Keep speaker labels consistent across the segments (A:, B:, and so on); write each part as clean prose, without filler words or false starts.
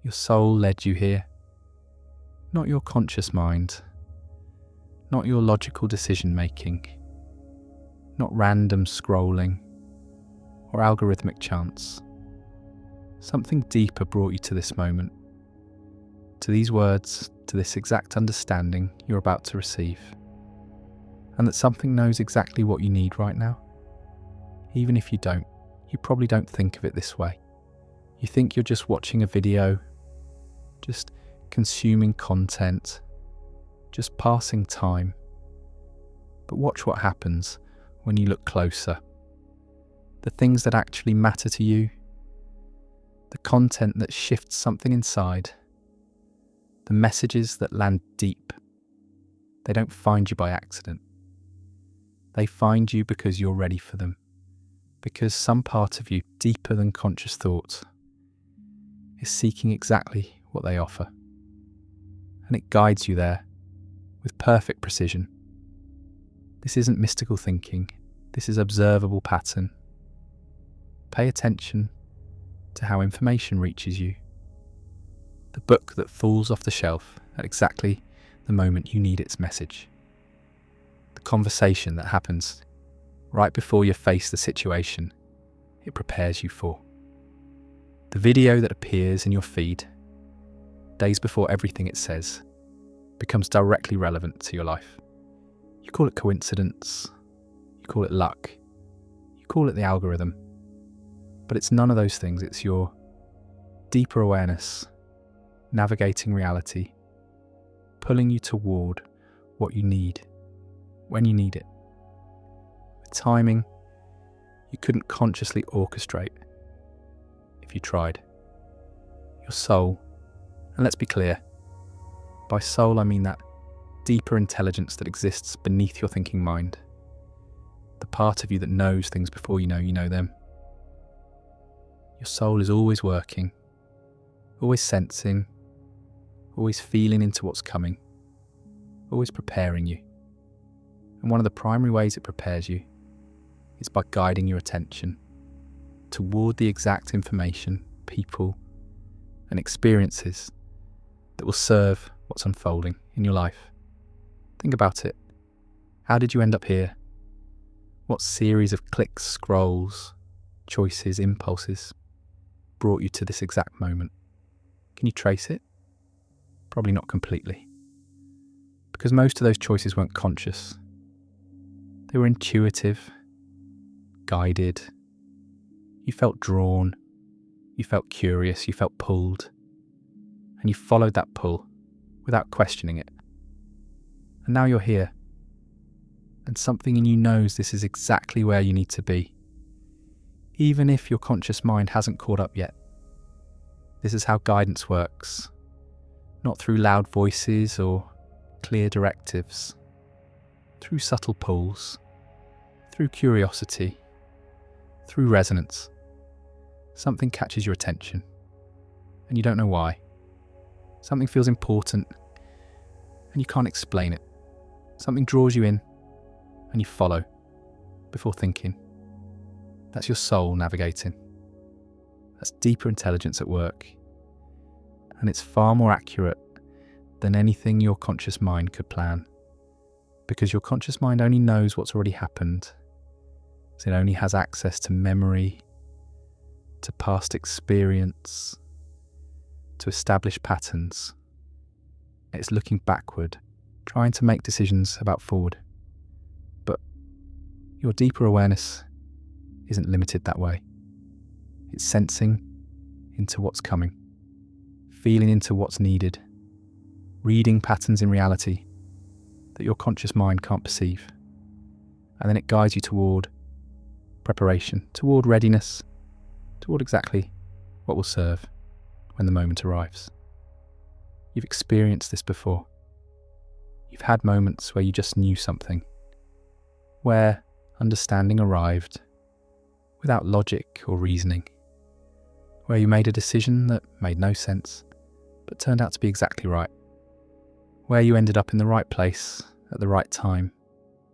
A: Your soul led you here, not your conscious mind, not your logical decision making, not random scrolling or algorithmic chance. Something deeper brought you to this moment, to these words, to this exact understanding you're about to receive, and that something knows exactly what you need right now. Even if you don't, you probably don't think of it this way. You think you're just watching a video, just consuming content, just passing time. But watch what happens when you look closer. The things that actually matter to you, the content that shifts something inside, the messages that land deep, they don't find you by accident. They find you because you're ready for them, because some part of you, deeper than conscious thought, is seeking exactly what they offer. And it guides you there with perfect precision. This isn't mystical thinking, this is observable pattern. Pay attention to how information reaches you. The book that falls off the shelf at exactly the moment you need its message. The conversation that happens right before you face the situation it prepares you for. The video that appears in your feed days before everything it says becomes directly relevant to your life. You call it coincidence, you call it luck, you call it the algorithm, but it's none of those things. It's your deeper awareness, navigating reality, pulling you toward what you need, when you need it. With timing, you couldn't consciously orchestrate if you tried. Your soul, and let's be clear, by soul I mean that deeper intelligence that exists beneath your thinking mind, the part of you that knows things before you know them. Your soul is always working, always sensing, always feeling into what's coming, always preparing you. And one of the primary ways it prepares you is by guiding your attention toward the exact information, people, and experiences that will serve what's unfolding in your life. Think about it. How did you end up here? What series of clicks, scrolls, choices, impulses brought you to this exact moment? Can you trace it? Probably not completely. Because most of those choices weren't conscious. They were intuitive, guided. You felt drawn, you felt curious, you felt pulled, and you followed that pull without questioning it. And now you're here, and something in you knows this is exactly where you need to be, even if your conscious mind hasn't caught up yet. This is how guidance works, not through loud voices or clear directives, through subtle pulls, through curiosity, through resonance. Something catches your attention, and you don't know why. Something feels important, and you can't explain it. Something draws you in, and you follow, before thinking. That's your soul navigating. That's deeper intelligence at work. And it's far more accurate than anything your conscious mind could plan. Because your conscious mind only knows what's already happened. So it only has access to memory, to past experience, to established patterns. It's looking backward, trying to make decisions about forward. But your deeper awareness isn't limited that way. It's sensing into what's coming, feeling into what's needed, reading patterns in reality that your conscious mind can't perceive. And then it guides you toward preparation, toward readiness, toward exactly what will serve when the moment arrives. You've experienced this before. You've had moments where you just knew something, where understanding arrived without logic or reasoning, where you made a decision that made no sense but turned out to be exactly right, where you ended up in the right place at the right time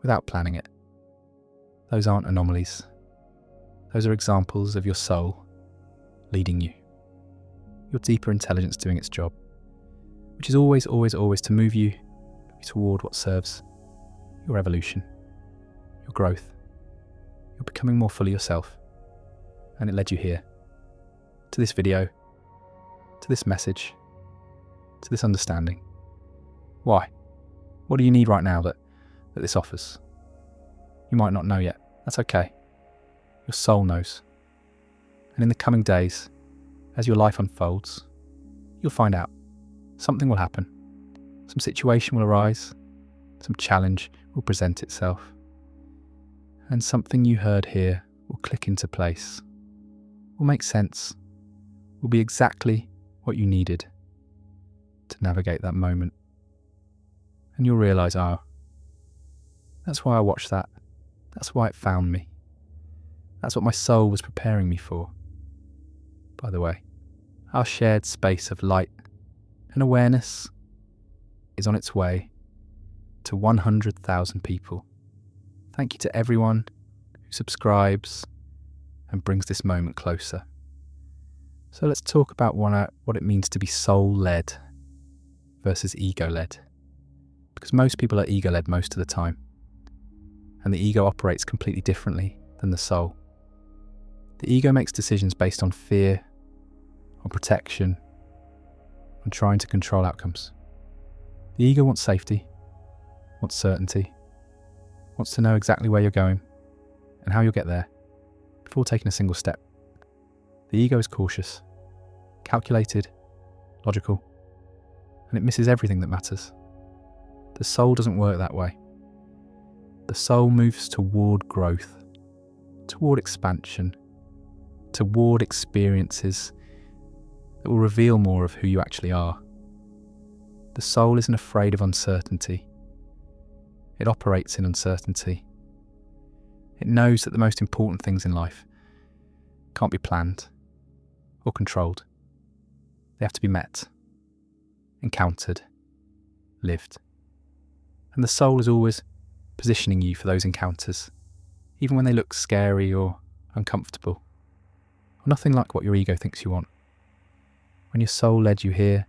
A: without planning it. Those aren't anomalies. Those are examples of your soul leading you. your deeper intelligence doing its job, which is always to move you toward what serves your evolution, your growth. You're becoming more fully yourself, and it led you here, to this video, to this message, to this understanding. Why? What do you need right now that this offers? You might not know yet. That's okay. Your soul knows. And in the coming days, as your life unfolds, you'll find out. Something will happen. Some situation will arise. Some challenge will present itself. And something you heard here will click into place. Will make sense. Will be exactly what you needed to navigate that moment. And you'll realise, oh, that's why I watched that. That's why it found me. That's what my soul was preparing me for. By the way, our shared space of light and awareness is on its way to 100,000 people. Thank you to everyone who subscribes and brings this moment closer. So let's talk about what it means to be soul-led versus ego-led. Because most people are ego-led most of the time. And the ego operates completely differently than the soul. The ego makes decisions based on fear, on protection, on trying to control outcomes. The ego wants safety, wants certainty, wants to know exactly where you're going and how you'll get there before taking a single step. The ego is cautious, calculated, logical, and it misses everything that matters. The soul doesn't work that way. The soul moves toward growth, toward expansion, toward experiences that will reveal more of who you actually are. The soul isn't afraid of uncertainty. It operates in uncertainty. It knows that the most important things in life can't be planned or controlled. They have to be met, encountered, lived. And the soul is always positioning you for those encounters, even when they look scary or uncomfortable, or nothing like what your ego thinks you want. When your soul led you here,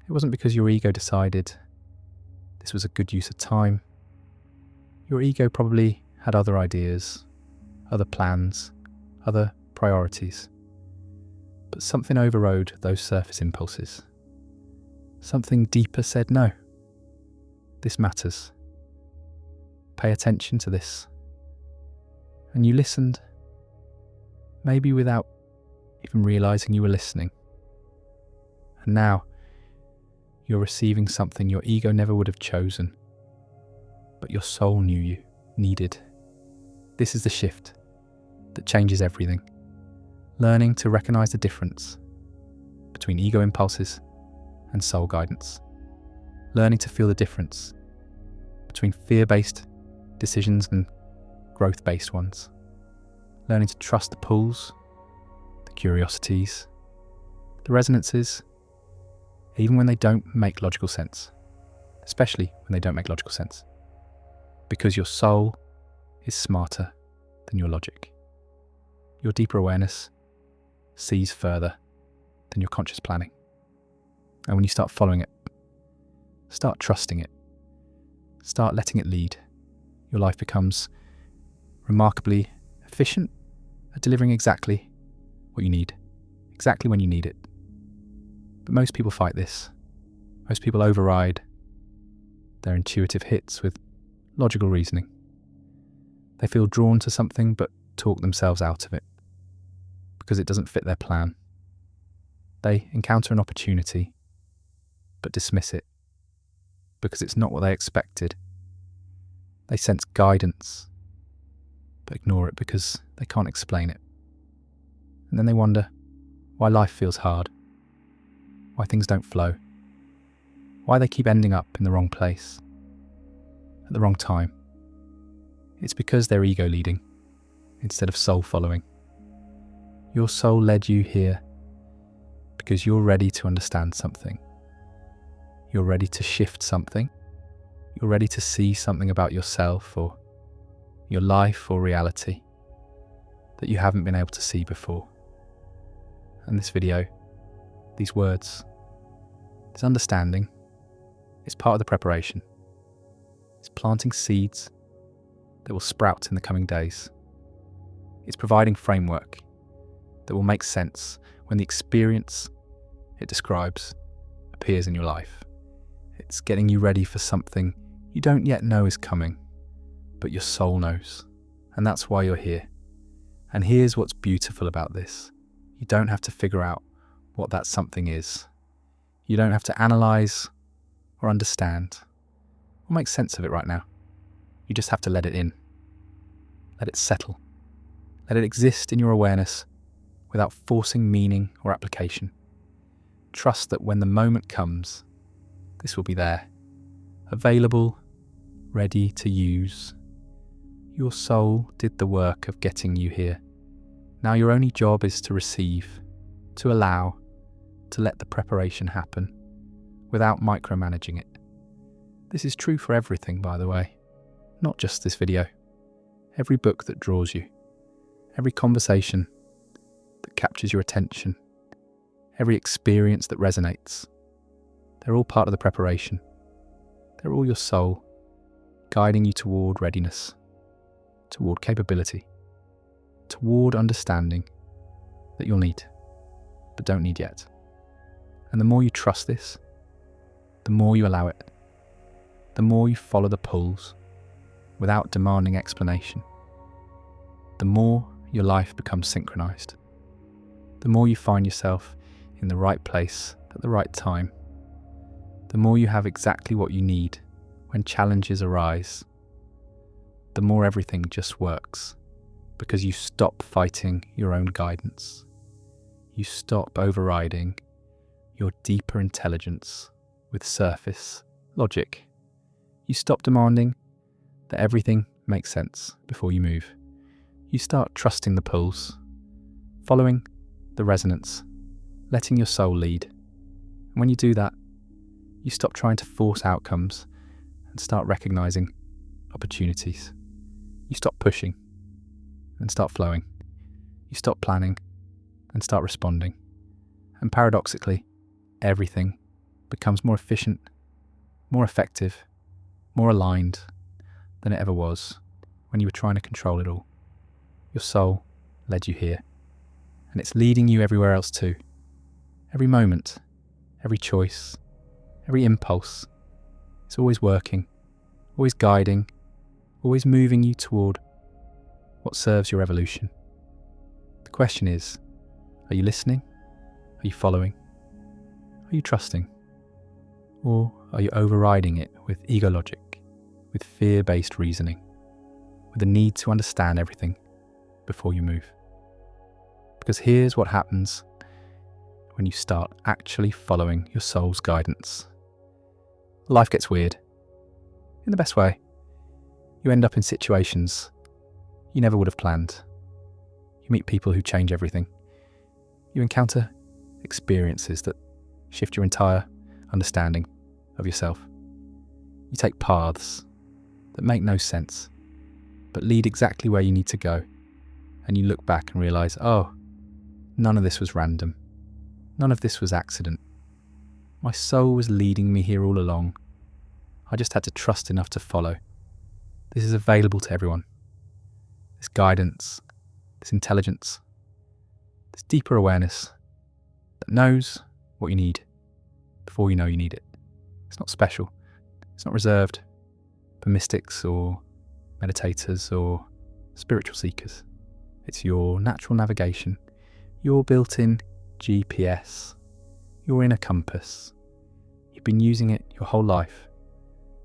A: it wasn't because your ego decided this was a good use of time. Your ego probably had other ideas, other plans, other priorities. But something overrode those surface impulses. Something deeper said no. This matters. Pay attention to this. And you listened, maybe without even realising you were listening. And now, you're receiving something your ego never would have chosen, but your soul knew you needed. This is the shift that changes everything. Learning to recognise the difference between ego impulses and soul guidance. Learning to feel the difference between fear-based decisions and growth-based ones. Learning to trust the pulls, the curiosities, the resonances, even when they don't make logical sense. Especially when they don't make logical sense. Because your soul is smarter than your logic. Your deeper awareness sees further than your conscious planning. And when you start following it, start trusting it, start letting it lead, your life becomes remarkably efficient at delivering exactly what you need, exactly when you need it. But most people fight this. Most people override their intuitive hits with logical reasoning. They feel drawn to something but talk themselves out of it because it doesn't fit their plan. They encounter an opportunity but dismiss it because it's not what they expected. They sense guidance but ignore it because they can't explain it. And then they wonder why life feels hard, why things don't flow, why they keep ending up in the wrong place, at the wrong time. It's because they're ego leading instead of soul following. Your soul led you here because you're ready to understand something. You're ready to shift something. You're ready to see something about yourself or your life or reality that you haven't been able to see before. And this video these words, this understanding, is part of the preparation. It's planting seeds that will sprout in the coming days. It's providing framework that will make sense when the experience it describes appears in your life. It's getting you ready for something you don't yet know is coming, but your soul knows. And that's why you're here. And here's what's beautiful about this. You don't have to figure out what that something is. You don't have to analyze or understand or make sense of it right now. You just have to let it in. Let it settle. Let it exist in your awareness without forcing meaning or application. Trust that when the moment comes, this will be there, available, ready to use. Your soul did the work of getting you here. Now your only job is to receive, to allow, to let the preparation happen without micromanaging it. This is true for everything, by the way, not just this video. Every book that draws you, every conversation that captures your attention, every experience that resonates, they're all part of the preparation. They're all your soul, guiding you toward readiness, toward capability, toward understanding that you'll need, but don't need yet. And the more you trust this, the more you allow it, the more you follow the pulls without demanding explanation, the more your life becomes synchronized, the more you find yourself in the right place at the right time, the more you have exactly what you need when challenges arise, the more everything just works because you stop fighting your own guidance. You stop overriding your deeper intelligence with surface logic. You stop demanding that everything makes sense before you move. You start trusting the pulls, following the resonance, letting your soul lead. And when you do that, you stop trying to force outcomes and start recognizing opportunities. You stop pushing and start flowing. You stop planning and start responding. And paradoxically, everything becomes more efficient, more effective, more aligned than it ever was when you were trying to control it all. Your soul led you here, and it's leading you everywhere else too. Every moment, every choice, every impulse, it's always working, always guiding, always moving you toward what serves your evolution. The question is, are you listening? Are you following? Are you trusting? Or are you overriding it with ego logic, with fear-based reasoning, with the need to understand everything before you move? Because here's what happens when you start actually following your soul's guidance. Life gets weird, in the best way. You end up in situations you never would have planned. You meet people who change everything. You encounter experiences that shift your entire understanding of yourself. You take paths that make no sense, but lead exactly where you need to go. And you look back and realise, oh, none of this was random. None of this was accident. My soul was leading me here all along. I just had to trust enough to follow. This is available to everyone. This guidance, this intelligence, this deeper awareness that knows what you need before you know you need it. It's not special. It's not reserved for mystics or meditators or spiritual seekers. It's your natural navigation, your built-in GPS, your inner compass. You've been using it your whole life,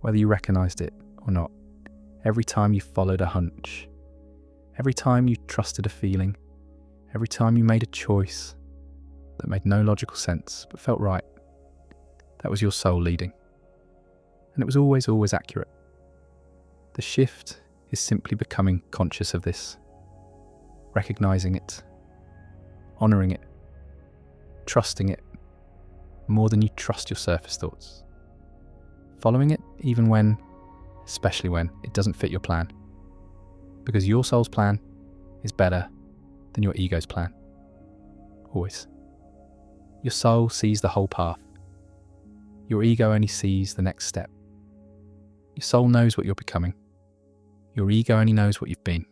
A: whether you recognised it or not. Every time you followed a hunch, every time you trusted a feeling, every time you made a choice that made no logical sense but felt right, that was your soul leading. And it was always accurate. The shift is simply becoming conscious of this, recognising it, honouring it, trusting it more than you trust your surface thoughts. Following it even when, especially when, it doesn't fit your plan. Because your soul's plan is better than your ego's plan. Always. Your soul sees the whole path. Your ego only sees the next step. Your soul knows what you're becoming. Your ego only knows what you've been.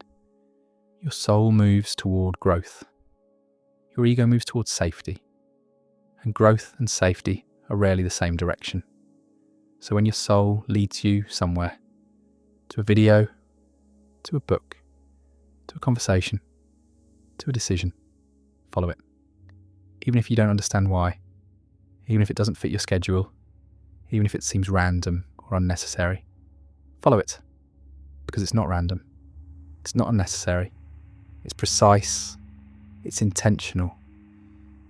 A: Your soul moves toward growth. Your ego moves towards safety. And growth and safety are rarely the same direction. So when your soul leads you somewhere, to a video, to a book, to a conversation, to a decision, follow it. Even if you don't understand why, even if it doesn't fit your schedule, even if it seems random or unnecessary, follow it. Because it's not random, it's not unnecessary, it's precise, it's intentional,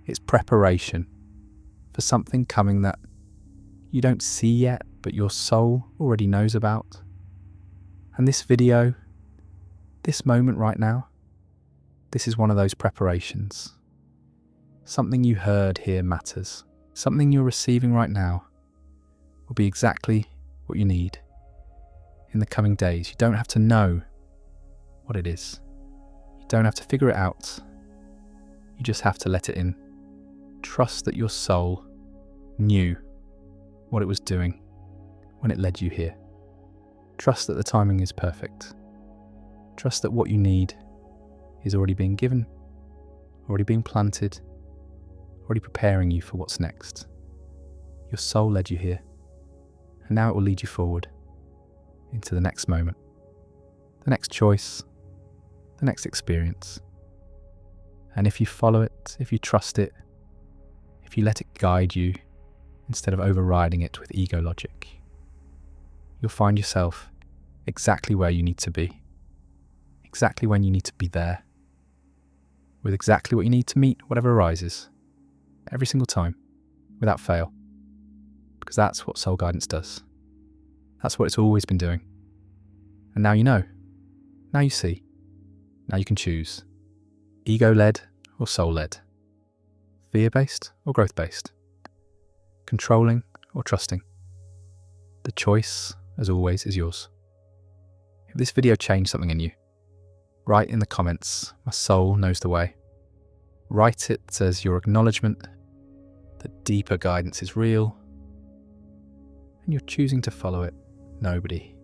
A: it's preparation for something coming that you don't see yet, but your soul already knows about. And this video, this moment right now, this is one of those preparations. Something you heard here matters. Something you're receiving right now will be exactly what you need in the coming days. You don't have to know what it is. You don't have to figure it out. You just have to let it in. Trust that your soul knew what it was doing when it led you here. Trust that the timing is perfect. Trust that what you need is already being given, already being planted, already preparing you for what's next. Your soul led you here, and now it will lead you forward into the next moment, the next choice, the next experience. And if you follow it, if you trust it, if you let it guide you instead of overriding it with ego logic, you'll find yourself exactly where you need to be, exactly when you need to be there, with exactly what you need to meet whatever arises, every single time, without fail. Because that's what soul guidance does. That's what it's always been doing. And now you know. Now you see. Now you can choose. Ego-led or soul-led. Fear-based or growth-based. Controlling or trusting. The choice, as always, is yours. If this video changed something in you, write in the comments, "My soul knows the way." Write it as your acknowledgement that deeper guidance is real, and you're choosing to follow it. Nobody